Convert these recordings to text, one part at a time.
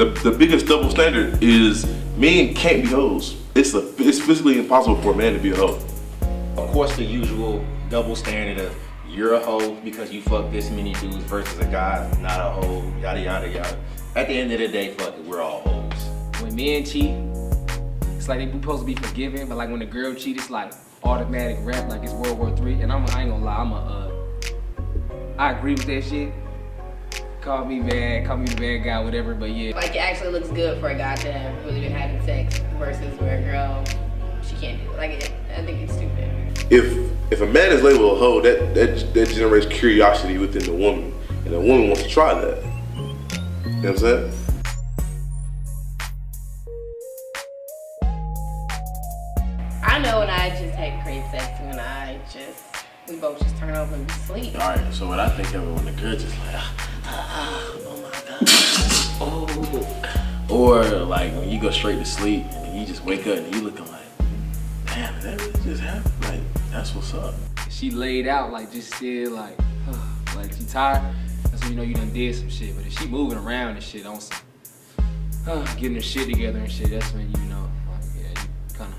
the biggest double standard is men can't be hoes. It's physically impossible for a man to be a hoe. Of course, the usual double standard of you're a hoe because you fuck this many dudes versus a guy not a hoe, yada yada yada. At the end of the day, fuck it, we're all hoes. When men cheat, it's like they supposed to be forgiven, but like when a girl cheat, it's like automatic rap, like it's World War III. And I ain't gonna lie, I agree with that shit. Call me bad, call me the bad guy, whatever, but yeah. Like it actually looks good for a guy to have really been having sex versus where a girl, she can't do it. Like I think it's stupid. If a man is labeled a hoe, that generates curiosity within the woman, and the woman wants to try that. You know what I'm saying? I know when I just had great sex, when we both just turn over and sleep. Alright, so what I think of it when the girl just like, oh my god. Oh. Or like when you go straight to sleep and you just wake up and you looking like, damn, that really just happened? Like, that's what's up. She laid out like just still like she tired, that's when you know you done did some shit. But if she moving around and shit on some, getting her shit together and shit, that's when you know, like, yeah, you kinda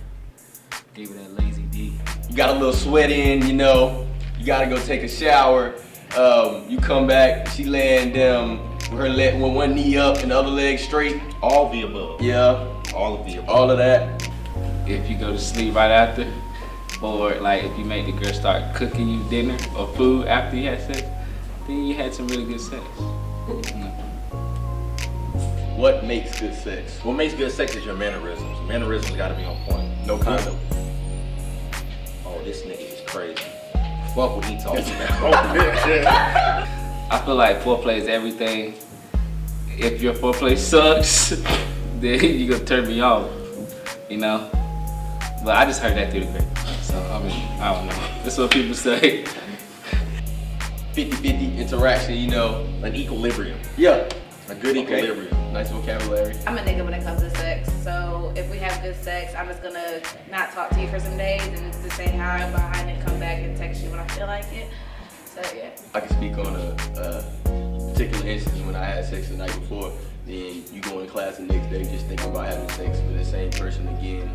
gave her that lazy D. You got a little sweat in, you know, you gotta go take a shower. You come back, she laying down with one knee up and the other leg straight. All the above. Yeah. All of the above. All of that. If you go to sleep right after, or like if you make the girl start cooking you dinner or food after you had sex, then you had some really good sex. What makes good sex? What makes good sex is your mannerisms. Mannerisms gotta be on point. No condom. Oh, this nigga is crazy. Fuck what he talking about. I feel like foreplay is everything. If your foreplay sucks, then you gonna turn me off, you know? But I just heard that through the grapevine, so I mean, I don't know. That's what people say. 50-50 interaction, you know. An equilibrium. Yeah. A good equilibrium. Nice vocabulary. I'm a nigga when it comes to sex, so if we have good sex, I'm just gonna not talk to you for some days and just say hi behind and come back and text you when I feel like it. So yeah. I can speak on a particular instance when I had sex the night before. Then you go in class the next day just thinking about having sex with the same person again,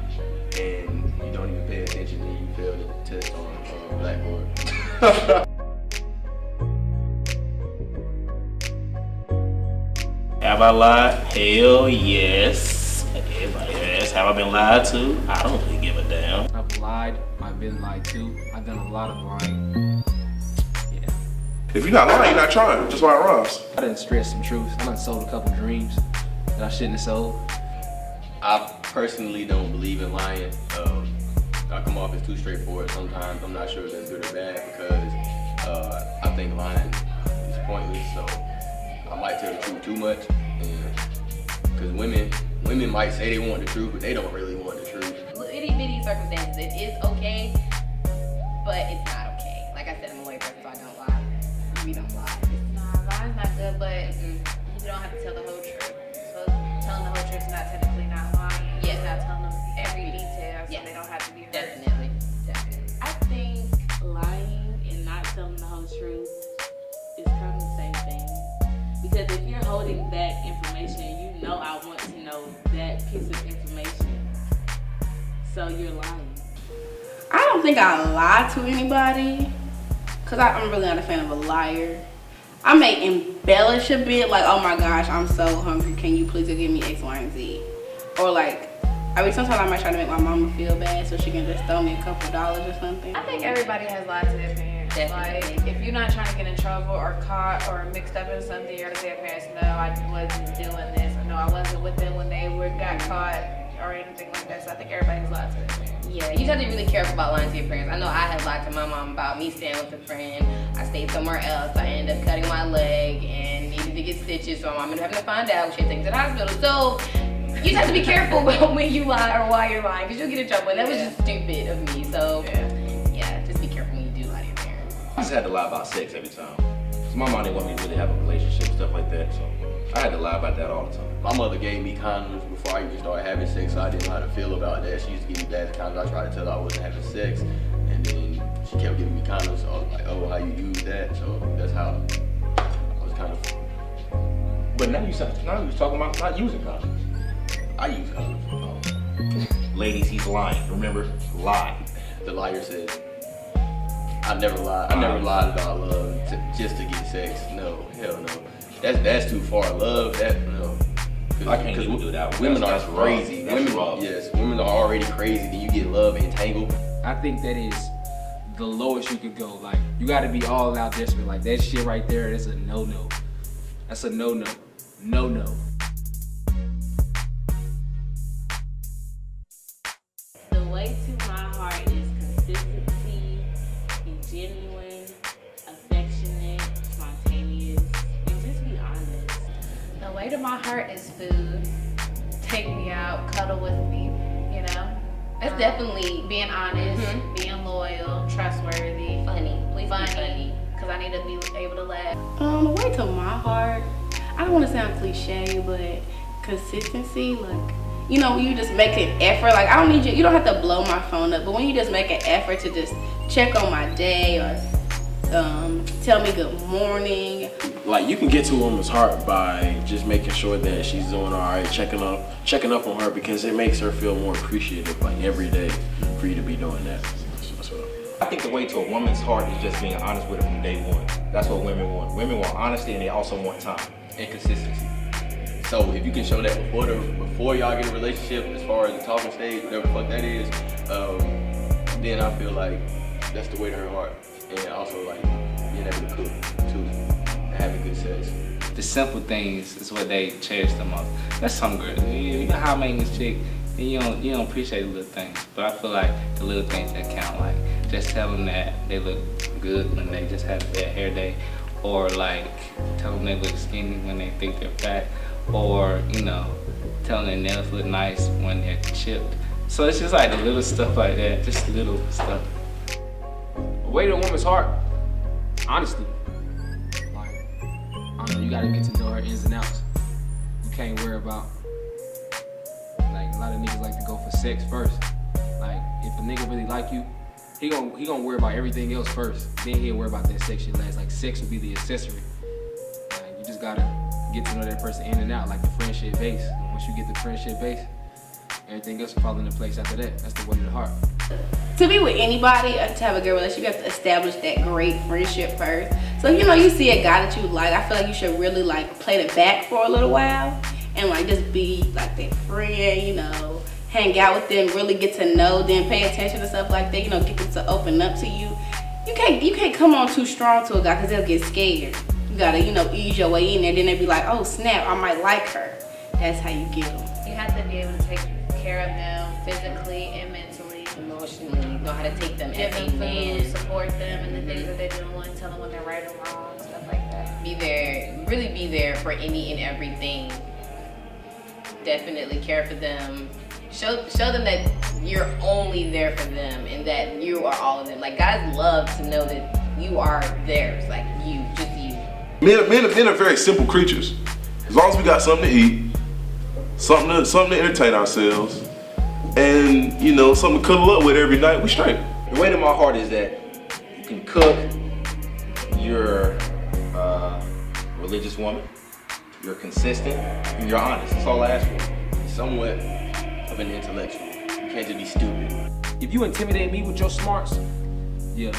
and you don't even pay attention and you fail the test on Blackboard. Have I lied? Hell yes. Yes. Have I been lied to? I don't really give a damn. I've lied, I've been lied to, I've done a lot of lying. Yeah. If you're not lying, you're not trying. That's why it rhymes. I done stretched some truths. I done sold a couple dreams that I shouldn't have sold. I personally don't believe in lying. I come off as too straightforward sometimes. I'm not sure if that's good or bad because I think lying is pointless. So I might tell the truth too much. Because women might say they want the truth, but they don't really want the truth. Itty bitty circumstances, it is okay, but it's not okay. Like I said, I'm a white person, so I don't lie. We don't lie. Lying's not good, but you don't have to tell the whole truth. So telling the whole truth is not technically not lying. Yeah, not telling them every detail, so they don't have to be hurt. Definitely. I think lying and not telling the whole truth is kind of the same thing. Because if you're holding back information, you know I want to know that piece of information. So you're lying. I don't think I lie to anybody, because I'm really not a fan of a liar. I may embellish a bit, like, oh my gosh, I'm so hungry, can you please go give me X, Y, and Z? Or like, I mean, sometimes I might try to make my mama feel bad so she can just throw me a couple dollars or something. I think everybody has lied to their parents. Definitely. Like, if you're not trying to get in trouble or caught or mixed up in something, you're gonna tell your parents, no, I wasn't doing this, or no, I wasn't with them when they got caught, or anything like that. So I think everybody's lied to their parents. Yeah, you just have to be really careful about lying to your parents. I know I have lied to my mom about me staying with a friend. I stayed somewhere else. I ended up cutting my leg and needed to get stitches, so my mom ended up having to find out. She had to take me to the hospital. So you just have to be careful about when you lie or why you're lying, because you'll get in trouble. And that was just stupid of me. So yeah, just be careful when you do lie to your parents. I just had to lie about sex every time. Cause my mom didn't want me to really have a relationship, stuff like that. So I had to lie about that all the time. My mother gave me condoms before I even started having sex, so I didn't know how to feel about that. She used to give me bad condoms. I tried to tell her I wasn't having sex, and then she kept giving me condoms. So I was like, oh, how you use that? So that's how I was kind of But now you're talking about not using condoms. I use condoms. Ladies, he's lying. Remember, lie. The liar says, I never lied. I never lied about love just to get sex. No, hell no. That's too far. Love, that no. I can't even do that. Women That's are wrong. crazy. That's Women, wrong. yes, women are already crazy. Then you get love entangled. I think that is the lowest you could go. Like, you gotta be all out desperate. Like, that shit right there, that's a no-no. That's a no-no. No-no. The way to my heart is consistency, be genuine, affectionate, spontaneous, and just be honest. The way to my heart is food. Take me out, cuddle with me, you know? That's definitely Being honest, Mhm. being loyal, trustworthy, funny. Please be funny. funny. Because I need to be able to laugh. The way to my heart, I don't want to sound cliche, but consistency, like, you know, when you just make an effort, like, I don't need you don't have to blow my phone up, but when you just make an effort to just check on my day or tell me good morning. Like, you can get to a woman's heart by just making sure that she's doing all right, checking up on her, because it makes her feel more appreciative, like, every day for you to be doing that. That's what I think the way to a woman's heart is just being honest with her from day one. That's what women want. Women want honesty, and they also want time and consistency. So if you can show that before y'all get in a relationship, as far as the talking stage, whatever the fuck that is, then I feel like that's the way to her heart. And also like being able to cook too, and having good sex. The simple things is what they cherish the most. That's some girls. You know how maintenance chick, you don't appreciate the little things. But I feel like the little things that count, like just tell them that they look good when they just had their hair day, or like tell them they look skinny when they think they're fat, or you know, tell them their nails look nice when they're chipped. So it's just like the little stuff like that, just little stuff. The way to a woman's heart, honestly. Like, I don't know, you gotta get to know her ins and outs. You can't worry about, like, a lot of niggas like to go for sex first. Like, if a nigga really like you, he gonna worry about everything else first. Then he'll worry about that sex shit last. Like, sex will be the accessory. Like, you just gotta get to know that person in and out, like the friendship base. And once you get the friendship base, everything else will fall into place after that. That's the way to the heart. To be with anybody, to have a good relationship, you have to establish that great friendship first. So, you know, you see a guy that you like, I feel like you should really, like, play the back for a little while and, like, just be, like, that friend, you know, hang out with them, really get to know them, pay attention to stuff like that, you know, get them to open up to you. You can't come on too strong to a guy because they'll get scared. You gotta, you know, ease your way in there, then they'll be like, oh, snap, I might like her. That's how you get them. You have to be able to take care of them physically and mentally. Emotionally, know how to take them Give as a them man. food, support them in the things that they're doing, tell them when they're right and wrong, stuff like that. Be there, really be there for any and everything. Definitely care for them. Show them that you're only there for them and that you are all of them. Like, guys love to know that you are theirs, like you, just you. Men are very simple creatures. As long as we got something to eat, something to entertain ourselves, and you know, something to cuddle up with every night, we straight. The way to my heart is that you can cook, you're a religious woman, you're consistent, and you're honest. That's all I ask for. Somewhat of an intellectual. You can't just be stupid. If you intimidate me with your smarts, yeah.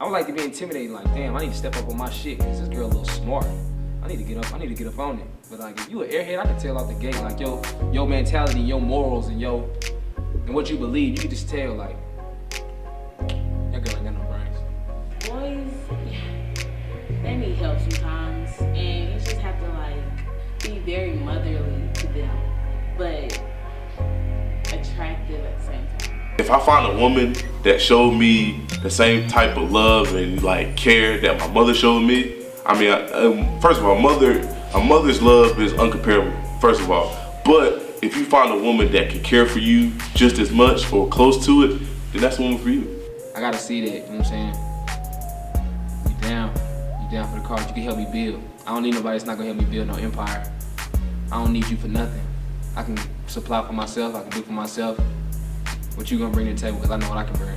I would like to be intimidated, like, damn, I need to step up on my shit, because this girl a little smart. I need to get up on it. But like, if you an airhead, I can tell out the gate, like, your mentality, your morals, and what you believe, you can just tell, like, that girl ain't got no brains. Boys, they need help sometimes, and you just have to like be very motherly to them, but attractive at the same time. If I find a woman that showed me the same type of love and like care that my mother showed me, I mean, first of all, a mother's love is uncomparable, first of all. But if you find a woman that can care for you just as much or close to it, then that's the woman for you. I gotta see that, you know what I'm saying? You down for the cause, you can help me build. I don't need nobody that's not gonna help me build no empire. I don't need you for nothing. I can supply for myself, I can do for myself. What you gonna bring to the table, because I know what I can bring.